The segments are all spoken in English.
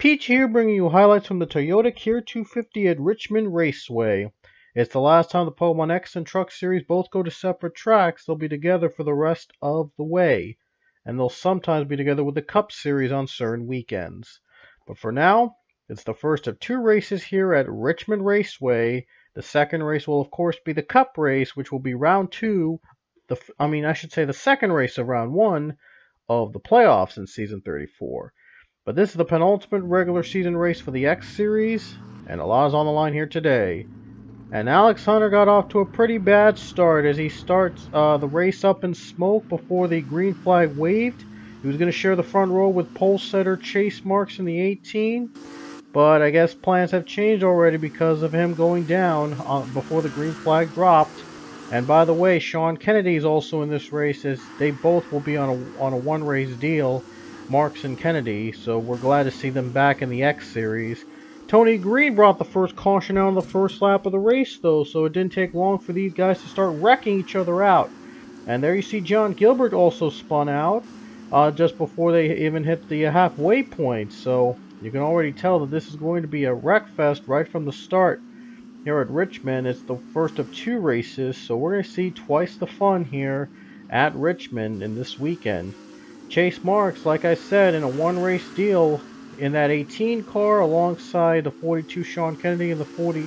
Peach here, bringing you highlights from the Toyota Cure 250 at Richmond Raceway. It's the last time the Pokemon X and Truck Series both go to separate tracks. They'll be together for the rest of the way, and they'll sometimes be together with the Cup Series on certain weekends. But for now, it's the first of two races here at Richmond Raceway. The second race will, of course, be the Cup race, which will be round two. The second race of round one of the playoffs in Season 34. But this is the penultimate regular season race for the X Series, and a lot is on the line here today. And Alex Hunter got off to a pretty bad start as he starts the race up in smoke before the green flag waved. He was going to share the front row with pole setter Chase Marks in the 18, but I guess plans have changed already because of him going down before the green flag dropped. And by the way, Sean Kennedy is also in this race, as they both will be on a one-race deal, Marks and Kennedy, so we're glad to see them back in the X Series. Tony Green brought the first caution out on the first lap of the race, though, so it didn't take long for these guys to start wrecking each other out. And there you see John Gilbert also spun out just before they even hit the halfway point, so you can already tell that this is going to be a wreck fest right from the start. Here at Richmond, it's the first of two races, so we're going to see twice the fun here at Richmond in this weekend. Chase Marks, like I said, in a one-race deal in that 18 car alongside the 42 Sean Kennedy and the 40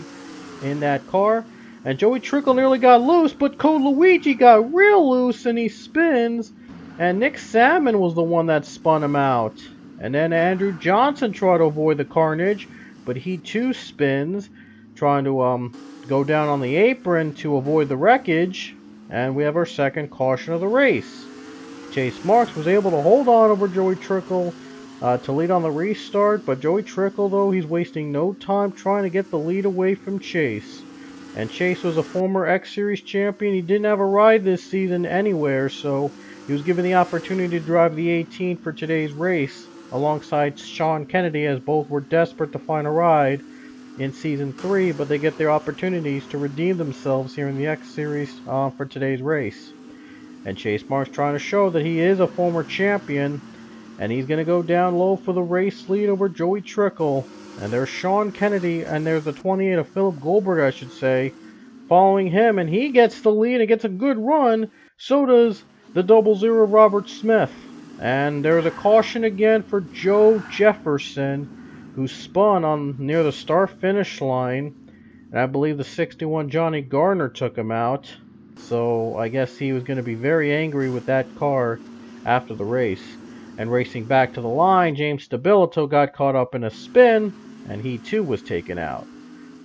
in that car. And Joey Trickle nearly got loose, but Code Luigi got real loose and he spins. And Nick Salmon was the one that spun him out. And then Andrew Johnson tried to avoid the carnage, but he too spins, trying to go down on the apron to avoid the wreckage. And we have our second caution of the race. Chase Marks was able to hold on over Joey Trickle to lead on the restart, but Joey Trickle, though, he's wasting no time trying to get the lead away from Chase. And Chase was a former X Series champion. He didn't have a ride this season anywhere, so he was given the opportunity to drive the 18 for today's race alongside Sean Kennedy, as both were desperate to find a ride in Season 3, but they get their opportunities to redeem themselves here in the X Series for today's race. And Chase Marks trying to show that he is a former champion, and he's going to go down low for the race lead over Joey Trickle. And there's Sean Kennedy, and there's the 28 of Philip Goldberg, I should say, following him, and he gets the lead and gets a good run. So does the 00 Robert Smith. And there's a caution again for Joe Jefferson, who spun on near the start-finish line. And I believe the 61 Johnny Gardner took him out. So I guess he was going to be very angry with that car after the race. And racing back to the line, James Stabilito got caught up in a spin, and he too was taken out.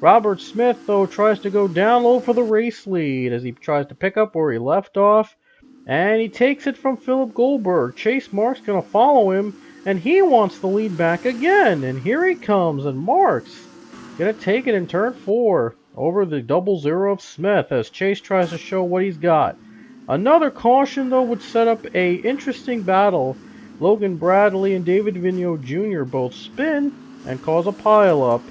Robert Smith, though, tries to go down low for the race lead as he tries to pick up where he left off. And he takes it from Philip Goldberg. Chase Marks going to follow him, and he wants the lead back again. And here he comes, and Marks going to take it in turn 4 over the 00 of Smith as Chase tries to show what he's got. Another caution, though, would set up a interesting battle. Logan Bradley and David Vigneault Jr. both spin and cause a pileup.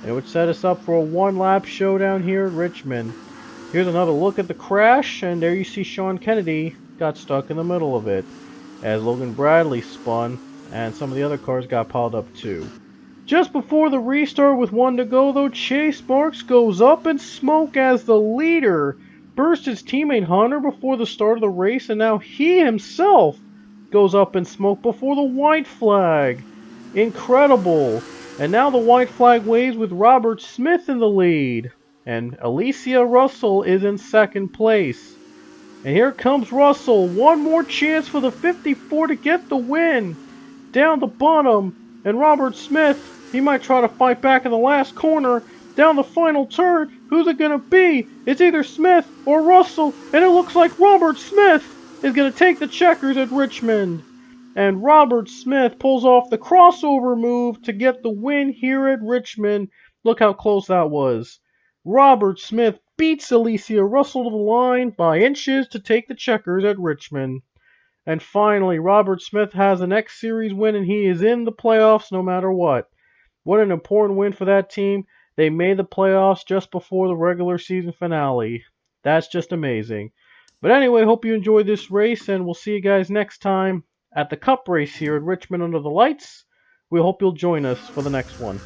And it would set us up for a one-lap showdown here at Richmond. Here's another look at the crash, and there you see Sean Kennedy got stuck in the middle of it as Logan Bradley spun, and some of the other cars got piled up too. Just before the restart with one to go, though, Chase Marks goes up in smoke as the leader. Burst his teammate Hunter before the start of the race, and now he himself goes up in smoke before the white flag. Incredible. And now the white flag waves with Robert Smith in the lead. And Alicia Russell is in second place. And here comes Russell. One more chance for the 54 to get the win. Down the bottom. And Robert Smith, he might try to fight back in the last corner. Down the final turn. Who's it going to be? It's either Smith or Russell. And it looks like Robert Smith is going to take the checkers at Richmond. And Robert Smith pulls off the crossover move to get the win here at Richmond. Look how close that was. Robert Smith beats Alicia Russell to the line by inches to take the checkers at Richmond. And finally, Robert Smith has an X Series win, and he is in the playoffs no matter what. What an important win for that team. They made the playoffs just before the regular season finale. That's just amazing. But anyway, hope you enjoyed this race, and we'll see you guys next time at the Cup race here at Richmond under the lights We hope you'll join us for the next one.